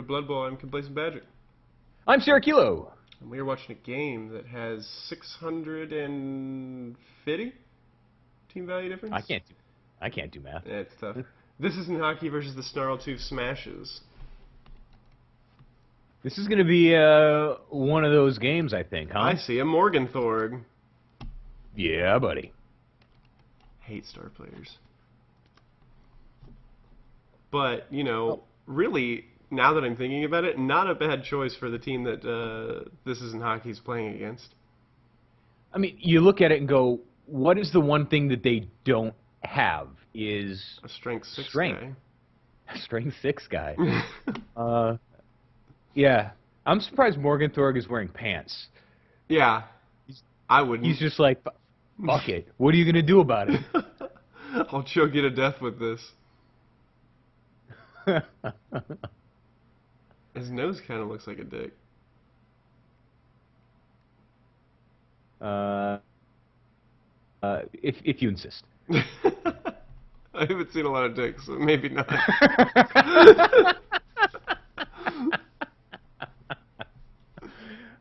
Blood Bowl. I'm Complacent Badger. I'm Sarah Kilo. And we are watching a game that has 650 team value difference. I can't do math. Yeah, it's tough. This isn't hockey versus the Snarltoof Smashas. This is going to be one of those games, I think, huh? I see a Morgenthorg. Yeah, buddy. Hate star players. But, you know, really, now that I'm thinking about it, not a bad choice for the team that This Isn't Hockey's playing against. I mean, you look at it and go, what is the one thing that they don't have is... A strength 6 strength. guy. A strength 6 guy. Yeah. I'm surprised Morgenthorg is wearing pants. Yeah. I wouldn't. He's just like, fuck it. What are you going to do about it? I'll choke you to death with this. His nose kind of looks like a dick. If you insist. I haven't seen a lot of dicks, so maybe not.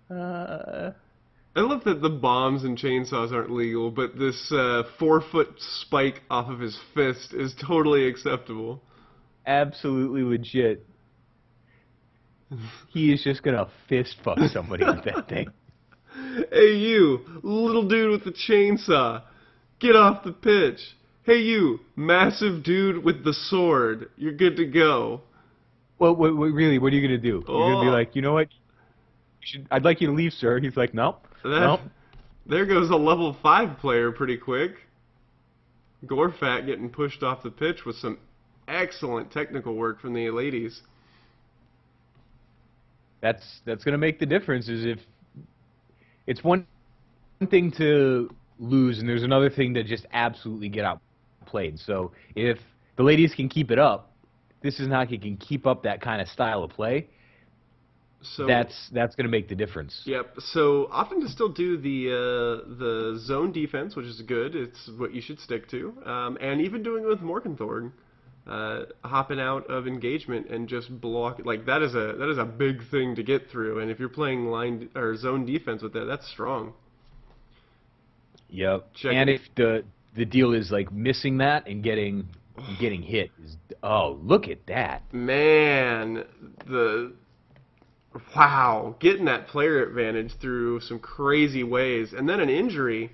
I love that the bombs and chainsaws aren't legal, but this 4-foot spike off of his fist is totally acceptable. Absolutely legit. He is just gonna fist fuck somebody with that thing. Hey you, little dude with the chainsaw, get off the pitch. Hey you, massive dude with the sword, you're good to go. Well, really, what are you gonna do? You're gonna be like, you know what? I'd like you to leave, sir. He's like, nope. Nope. There goes a level 5 player pretty quick. Gorfat getting pushed off the pitch with some excellent technical work from the ladies. That's going to make the difference. Is if it's one thing to lose, and there's another thing to just absolutely get outplayed. So if the ladies can keep it up, This Isn't Hockey can keep up that kind of style of play. So that's going to make the difference. Yep. So often to still do the zone defense, which is good. It's what you should stick to. And even doing it with Morgenthorg, hopping out of engagement and just block, like that is a big thing to get through. And if you're playing line or zone defense with that, that's strong. Yep. And if the deal is like missing that and getting hit, oh, look at that. Man, wow, getting that player advantage through some crazy ways, and then an injury.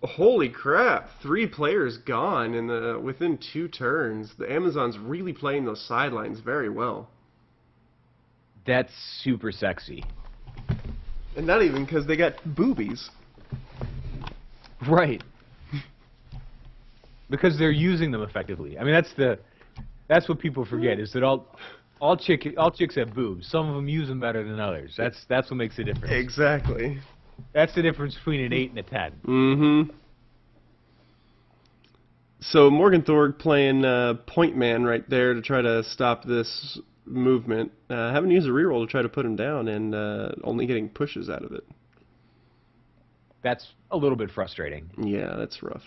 Holy crap! 3 players gone within 2 turns. The Amazons really playing those sidelines very well. That's super sexy. And not even because they got boobies. Right. Because they're using them effectively. I mean, that's what people forget is that all chicks have boobs. Some of them use them better than others. That's what makes the difference. Exactly. That's the difference between an 8 and a 10. Mm-hmm. So Morgenthorg playing point man right there to try to stop this movement. Having to use a reroll to try to put him down and only getting pushes out of it. That's a little bit frustrating. Yeah, that's rough.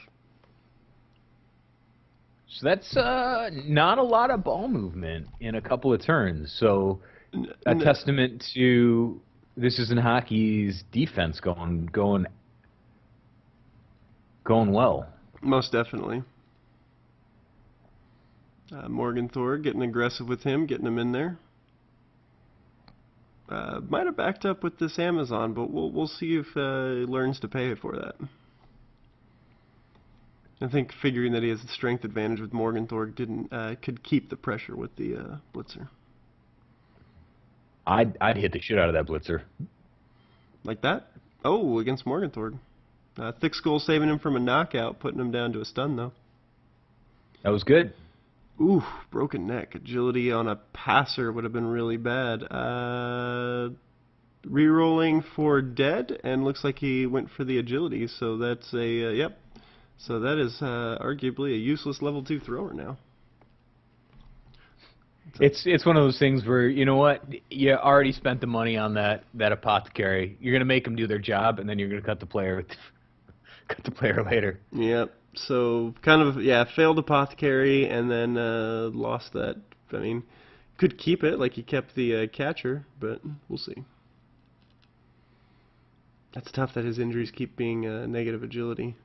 So that's not a lot of ball movement in a couple of turns. So a testament to This Isn't Hockey's defense going well. Most definitely. Morgenthorg getting aggressive with him, getting him in there. Might have backed up with this Amazon, but we'll see if he learns to pay for that. I think figuring that he has the strength advantage with Morgenthorg could keep the pressure with the blitzer. I'd hit the shit out of that blitzer. Like that? Oh, against Morgenthorg. Thick Skull saving him from a knockout, putting him down to a stun though. That was good. Ooh, broken neck. Agility on a passer would have been really bad. Rerolling for dead, and looks like he went for the agility, so that's a, yep. So that is arguably a useless level 2 thrower now. It's one of those things where, you know what, you already spent the money on that apothecary. You're going to make them do their job, and then you're going to cut the player later. Yep. So kind of, yeah, failed apothecary and then lost that. I mean, Could keep it like he kept the catcher, but we'll see. That's tough that his injuries keep being negative agility.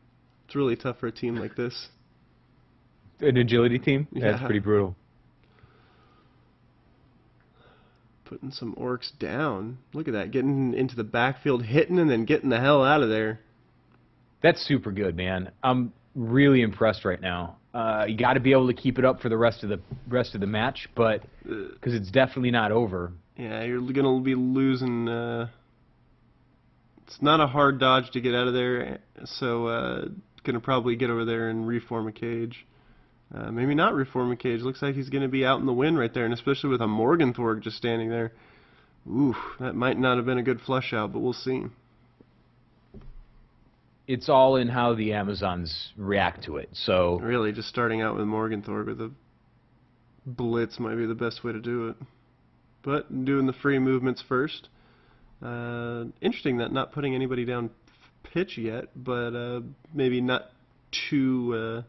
It's really tough for a team like this. An agility team? Yeah. That's pretty brutal. Putting some orcs down. Look at that, getting into the backfield, hitting, and then getting the hell out of there. That's super good, man. I'm really impressed right now. You got to be able to keep it up for the rest of the match, but because it's definitely not over. Yeah, you're gonna be losing. It's not a hard dodge to get out of there, so gonna probably get over there and reform a cage. Maybe not reform a cage. Looks like he's gonna be out in the wind right there, and especially with a Morgenthorg just standing there. Ooh, that might not have been a good flush out, but we'll see. It's all in how the Amazons react to it. So really, just starting out with Morgenthorg with a blitz might be the best way to do it. But doing the free movements first. Interesting that not putting anybody down pitch yet, but maybe not too.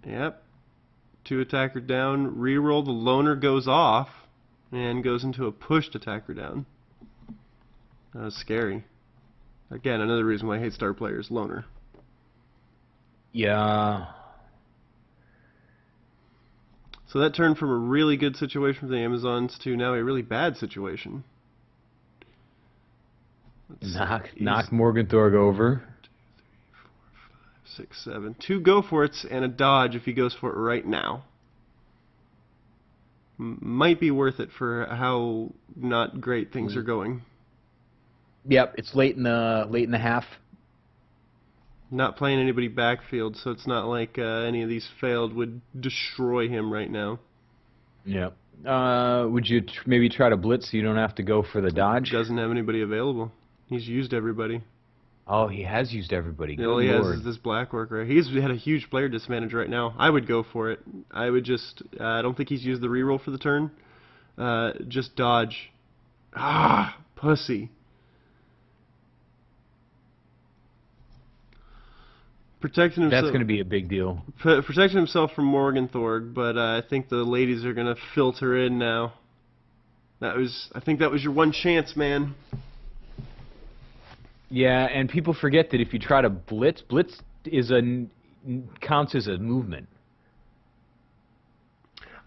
Yep, two attacker down. Reroll. The loner goes off and goes into a pushed attacker down. That was scary. Again, another reason why I hate star players, loner. Yeah. So that turned from a really good situation for the Amazons to now a really bad situation. Knock Morgenthorg over. 2, 3, 4, 5, 6, 7. 2 go for it's and a dodge if he goes for it right now. Might be worth it for how not great things are going. Yep, it's late in the half. Not playing anybody backfield, so it's not like any of these failed would destroy him right now. Yep. Would you maybe try to blitz so you don't have to go for the dodge? Doesn't have anybody available. He's used everybody. Oh, he has used everybody. Good All he has Lord. is this black work right. He's had a huge player disadvantage right now. I would go for it. I would just. I don't think he's used the reroll for the turn. Just dodge. Ah, pussy. Protecting himself. That's going to be a big deal. Protecting himself from Morgenthorg, but I think the ladies are going to filter in now. I think that was your one chance, man. Yeah, and people forget that if you try to blitz is counts as a movement.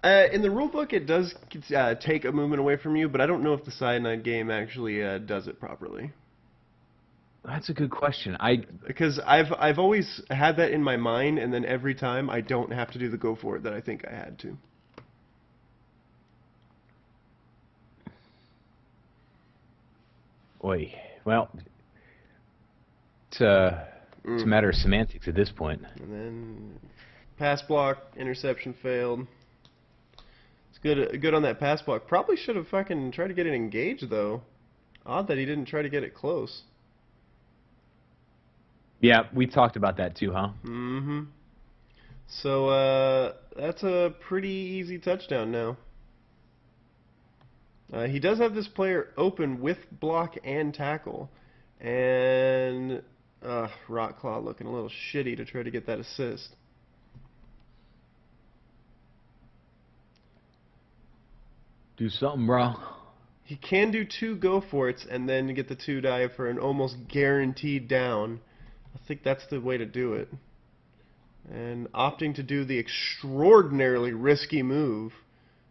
In the rulebook, it does take a movement away from you, but I don't know if the Cyanide game actually does it properly. That's a good question. Because I've always had that in my mind, and then every time I don't have to do the go for it that I think I had to. Oy. Well, it's a matter of semantics at this point. And then pass block, interception failed. It's good on that pass block. Probably should have fucking tried to get it engaged though. Odd that he didn't try to get it close. Yeah, we talked about that too, huh? Mm-hmm. So that's a pretty easy touchdown now. He does have this player open with block and tackle. And Rockclaw looking a little shitty to try to get that assist. Do something, bro. He can do 2 go for it's and then get the 2 dive for an almost guaranteed down. I think that's the way to do it. And opting to do the extraordinarily risky move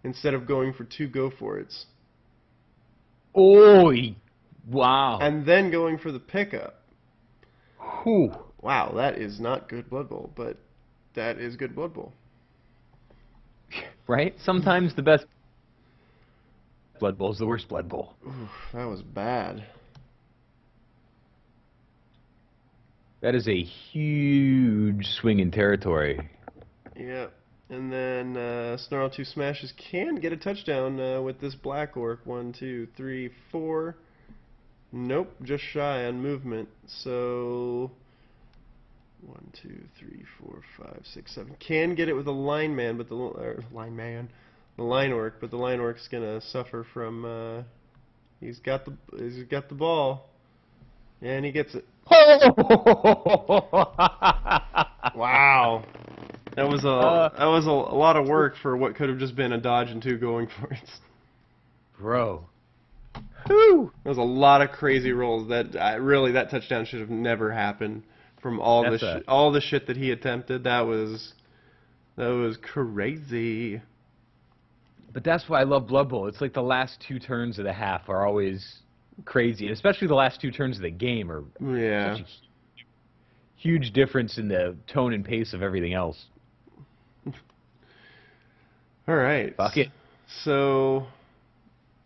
instead of going for 2 go for it's. Oh, wow. And then going for the pickup. Whew. Wow, that is not good Blood Bowl, but that is good Blood Bowl. Right? Sometimes the best Blood Bowl is the worst Blood Bowl. Oof, that was bad. That is a huge swing in territory. Yeah. And then Snarltoof Smashas can get a touchdown with this Black Orc. 1, 2, 3, 4. Nope, just shy on movement. So 1, 2, 3, 4, 5, 6, 7. Can get it with a lineman, but the line orc, but the line orc's gonna suffer from. He's got the ball, and he gets it. Wow. That was a lot of work for what could have just been a dodge and 2 going for it. Bro. Whew! That was a lot of crazy rolls. Really, that touchdown should have never happened. From all the shit that he attempted, that was crazy. But that's why I love Blood Bowl. It's like the last 2 turns of the half are always crazy, and especially the last 2 turns of the game are such a huge difference in the tone and pace of everything else. All right. Fuck it. So,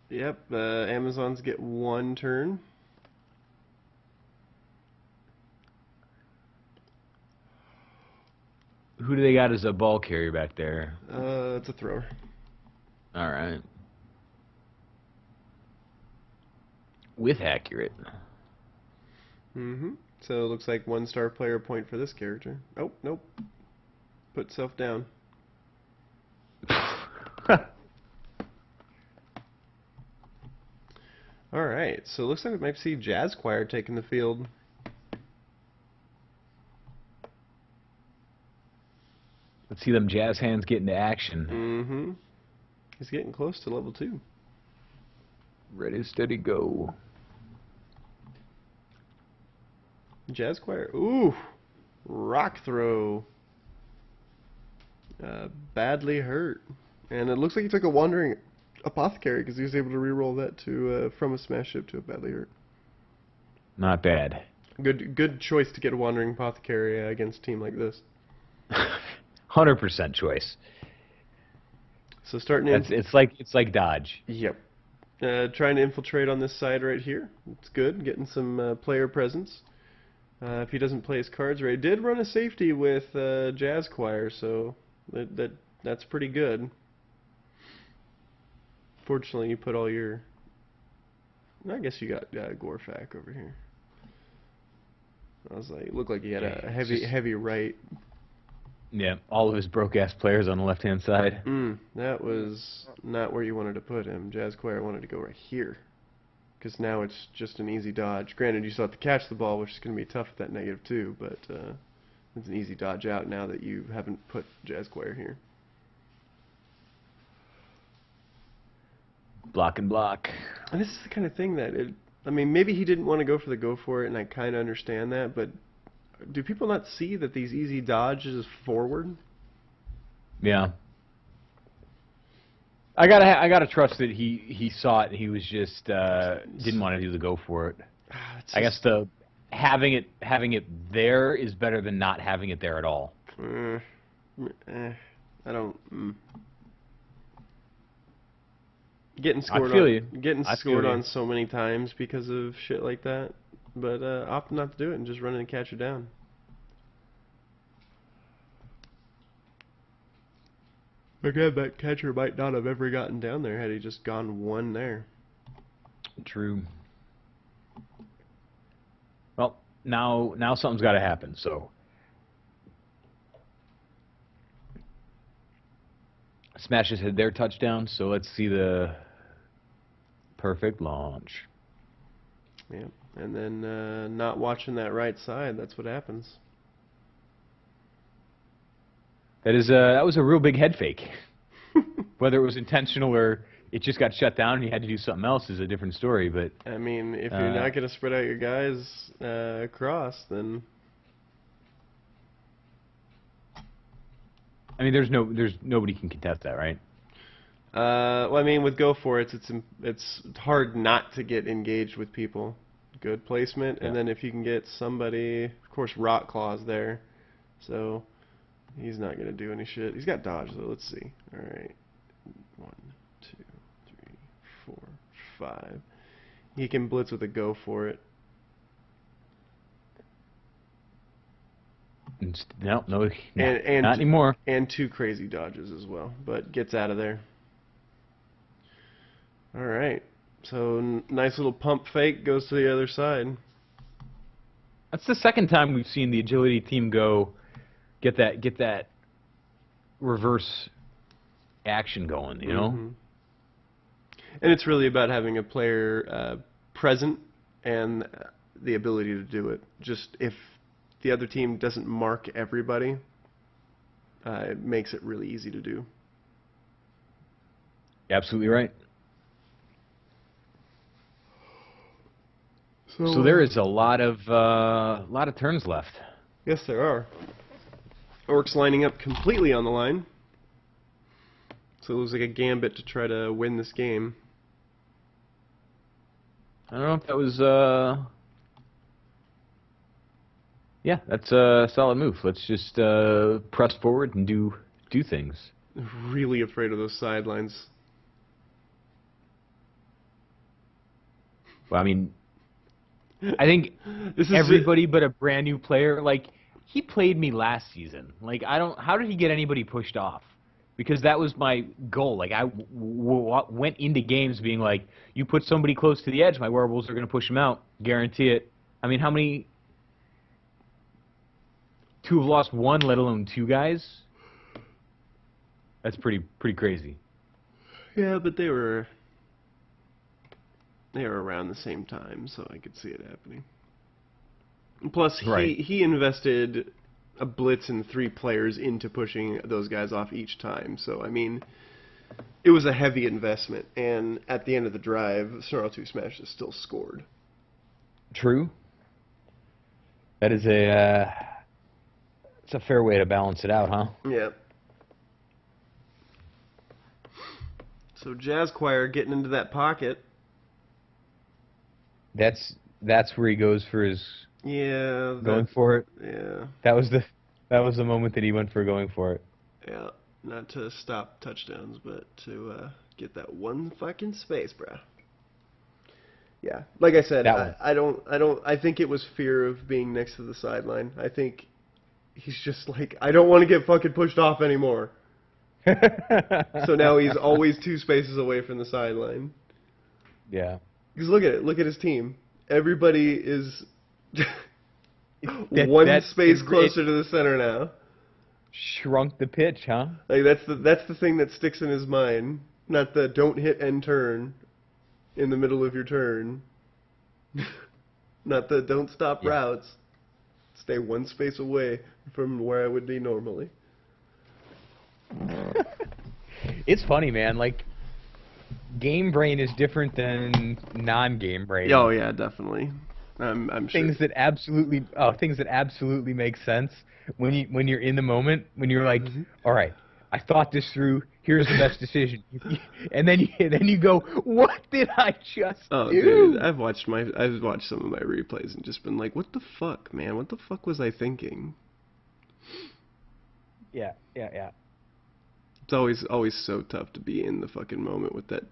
yep, Amazons get 1 turn. Who do they got as a ball carrier back there? It's a thrower. All right. With accurate. Mm-hmm. So it looks like 1-star player point for this character. Oh, nope. Put self down. Alright, so it looks like we might see Jazz Choir taking the field. Let's see them jazz hands get into action. Mm-hmm. He's getting close to level 2. Ready, steady, go. Jazz Choir. Ooh! Rock throw. Badly hurt. And it looks like he took a Wandering Apothecary because he was able to reroll that to from a smash ship to a badly hurt. Not bad. Good choice to get a Wandering Apothecary against a team like this. 100% choice. So starting in... It's like dodge. Yep. Trying to infiltrate on this side right here. It's good. Getting some player presence. If he doesn't play his cards right. Did run a safety with Jazz Choir, so that's pretty good. Fortunately, you put all your... I guess you got Gorfak over here. I was like, looked like he had a heavy right. Yeah, all of his broke-ass players on the left-hand side. That was not where you wanted to put him. Jazz Choir wanted to go right here. Because now it's just an easy dodge. Granted, you still have to catch the ball, which is going to be tough at that -2, but it's an easy dodge out now that you haven't put Jazz Choir here. Block and block. And this is the kind of thing that, I mean, maybe he didn't want to go for it, and I kind of understand that, but do people not see that these easy dodges forward? Yeah. I gotta trust that he saw it and he was just didn't want to do the go for it. I guess having it there is better than not having it there at all. I don't. Getting scored on so many times because of shit like that, but opt not to do it and just run in and catch it down. Again, that catcher might not have ever gotten down there had he just gone 1 there. True. Well, now something's got to happen. So, Smashas had their touchdown. So let's see the perfect launch. Yeah, and then not watching that right side. That's what happens. That was a real big head fake. Whether it was intentional or it just got shut down and you had to do something else is a different story. But I mean, if you're not going to spread out your guys across, then I mean, there's nobody can contest that, right? Well, I mean, with Go For It, it's hard not to get engaged with people. Good placement, and then if you can get somebody, of course, Rock Claw's there, so. He's not going to do any shit. He's got dodge, though. Let's see. All right. 1, 2, 3, 4, 5. He can blitz with a Go For It. No, not anymore. And 2 crazy dodges as well, but gets out of there. All right. So nice little pump fake goes to the other side. That's the second time we've seen the agility team go. Get that reverse action going, you know? Mm-hmm. And it's really about having a player present and the ability to do it. Just if the other team doesn't mark everybody, it makes it really easy to do. Absolutely right. So there is a lot of turns left. Yes, there are. Orcs lining up completely on the line. So it looks like a gambit to try to win this game. I don't know if that was yeah, that's a solid move. Let's just press forward and do things. Really afraid of those sidelines. Well, I mean, I think everybody but a brand new player, like, he played me last season. Like, how did he get anybody pushed off? Because that was my goal. Like, I went into games being like, you put somebody close to the edge, my werewolves are going to push him out. Guarantee it. I mean, how many? 2 have lost 1, let alone 2 guys? That's pretty crazy. Yeah, but they were around the same time, so I could see it happening. Plus, he invested a blitz and 3 players into pushing those guys off each time. So, I mean, it was a heavy investment. And at the end of the drive, Snarltoof Smashas still scored. True. That is it's a fair way to balance it out, huh? Yeah. So Jazz Choir getting into that pocket. That's where he goes for his going for it. Yeah. That was the moment that he went for going for it. Yeah. Not to stop touchdowns, but to get that one fucking space, bruh. Yeah. Like I said, I think it was fear of being next to the sideline. I think he's just like, I don't want to get fucking pushed off anymore. So now he's always 2 spaces away from the sideline. Yeah. Because look at it. Look at his team. Everybody is one space closer to the center now. Shrunk the pitch, huh? Like that's the thing that sticks in his mind. Not the don't hit and turn in the middle of your turn. Not the don't stop routes. Stay 1 space away from where I would be normally. It's funny, man. Like, game brain is different than non-game brain. Oh yeah, definitely. I'm sure. Things that absolutely make sense when you're in the moment, when you're like, all right, I thought this through. Here's the best decision, and then you go, what did I just do? Oh, dude, I've watched some of my replays and just been like, what the fuck, man? What the fuck was I thinking? Yeah. It's always so tough to be in the fucking moment with that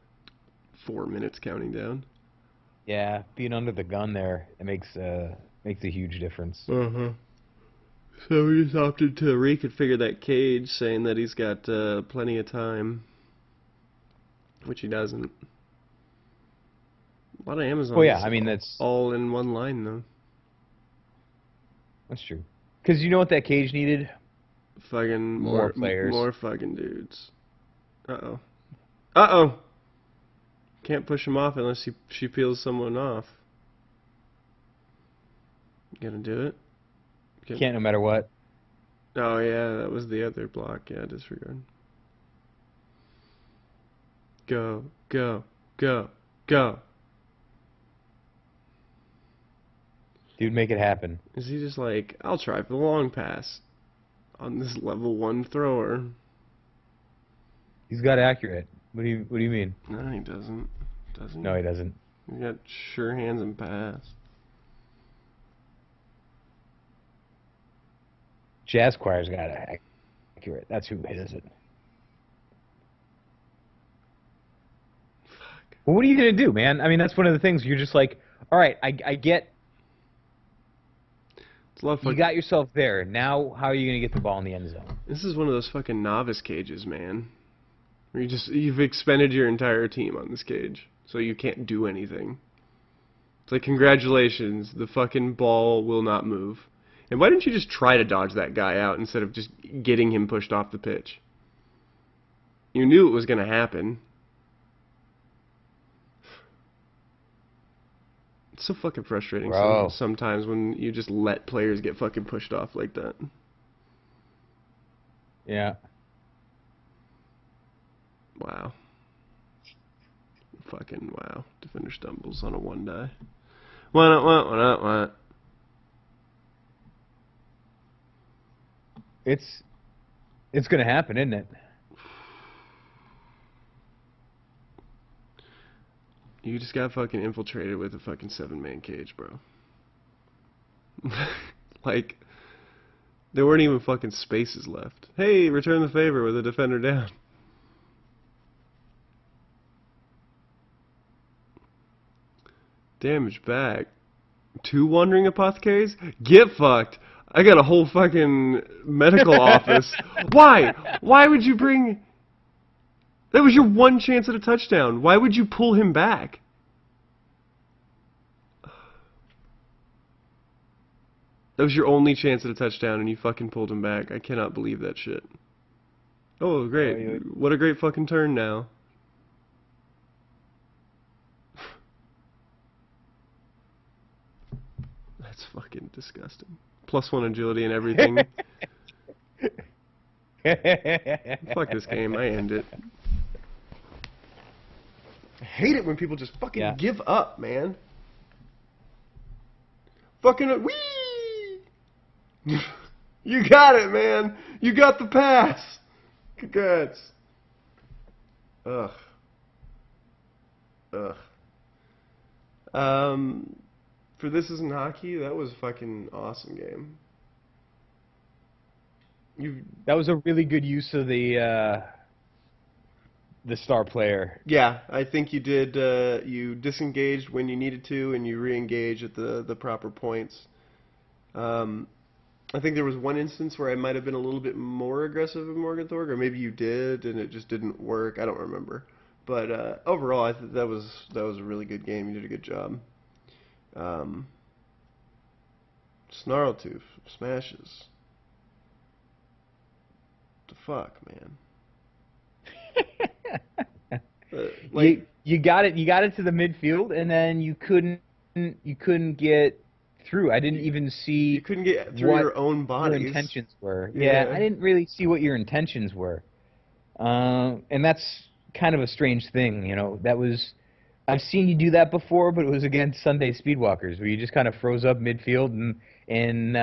4 minutes counting down. Yeah, being under the gun there, it makes a huge difference. So we just opted to reconfigure that cage, saying that he's got plenty of time, which he doesn't. A lot of Amazon. Well, yeah, I mean, that's all in one line, though. That's true. Because you know what that cage needed? Fucking more players. More fucking dudes. Uh-oh. Can't push him off unless she peels someone off. You gonna do it? Can't no matter what. Oh, yeah, that was the other block. Yeah, disregard. Go, go, go, go. Dude, make it happen. Is he just like, I'll try for the long pass on this level 1 thrower? He's got accurate. What do you mean? No, he doesn't. Does he? No, he doesn't. He's got sure hands and pass. Jazz Choir's got accurate. That's who hits it. Fuck. Well, what are you going to do, man? I mean, that's one of the things. You're just like, all right, I get. It's a lot of fun. You got yourself there. Now, how are you going to get the ball in the end zone? This is one of those fucking novice cages, man. Where you've expended your entire team on this cage, so you can't do anything. It's like, congratulations, the fucking ball will not move. And why didn't you just try to dodge that guy out instead of just getting him pushed off the pitch? You knew it was going to happen. It's so fucking frustrating sometimes when you just let players get fucking pushed off like that. Yeah. Wow. Fucking wow. Defender stumbles on a 1-die. What? It's gonna happen, isn't it? You just got fucking infiltrated with a fucking 7-man cage, bro. Like, there weren't even fucking spaces left. Hey, return the favor with a defender down. Damage back. 2 wandering apothecaries? Get fucked. I got a whole fucking medical office. Why? Why would you bring... That was your one chance at a touchdown. Why would you pull him back? That was your only chance at a touchdown and you fucking pulled him back. I cannot believe that shit. Oh, great. Oh, yeah. What a great fucking turn now. That's fucking disgusting. +1 agility and everything. Fuck this game. I end it. I hate it when people just fucking give up, man. Fucking wee! You got it, man. You got the pass. Congrats. Ugh. Ugh. For This Isn't Hockey, that was a fucking awesome game. That was a really good use of the star player. Yeah, I think you did. You disengaged when you needed to, and you re-engaged at the proper points. I think there was one instance where I might have been a little bit more aggressive in Morgenthorpe, or maybe you did, and it just didn't work. I don't remember. But overall, I think that was a really good game. You did a good job. Snarltoof, Smashas. The fuck, man. You got it to the midfield, and then you couldn't get through. I didn't even see you couldn't get through your own bodies. Your intentions were. Yeah, I didn't really see what your intentions were, and that's kind of a strange thing, you know. I've seen you do that before, but it was against Sunday Speedwalkers, where you just kind of froze up midfield and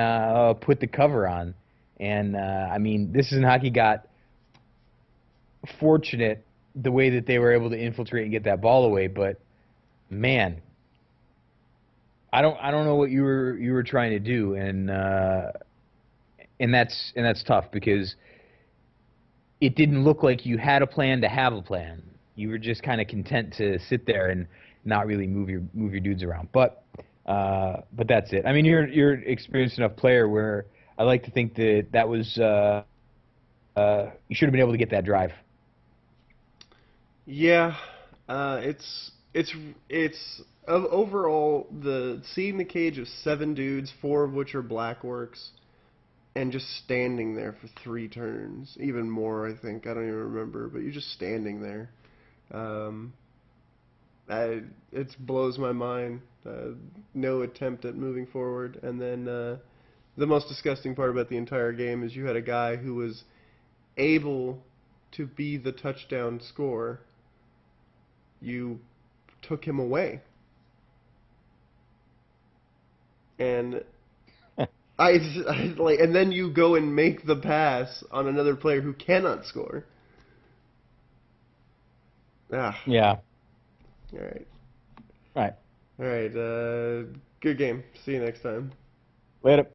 put the cover on. And I mean, This Isn't Hockey got fortunate the way that they were able to infiltrate and get that ball away, but man, I don't know what you were trying to do, and that's tough because it didn't look like you had a plan to have a plan. You were just kind of content to sit there and not really move your dudes around. But that's it. I mean, you're an experienced enough player where I like to think that was you should have been able to get that drive. Yeah, it's overall seeing the cage of 7 dudes, 4 of which are black works, and just standing there for 3 turns, even more, I think. I don't even remember, but you're just standing there. It blows my mind. No attempt at moving forward, and then the most disgusting part about the entire game is you had a guy who was able to be the touchdown scorer. You took him away. And and then you go and make the pass on another player who cannot score. Ah. Yeah. All right. Right. All right. Good game. See you next time. Later.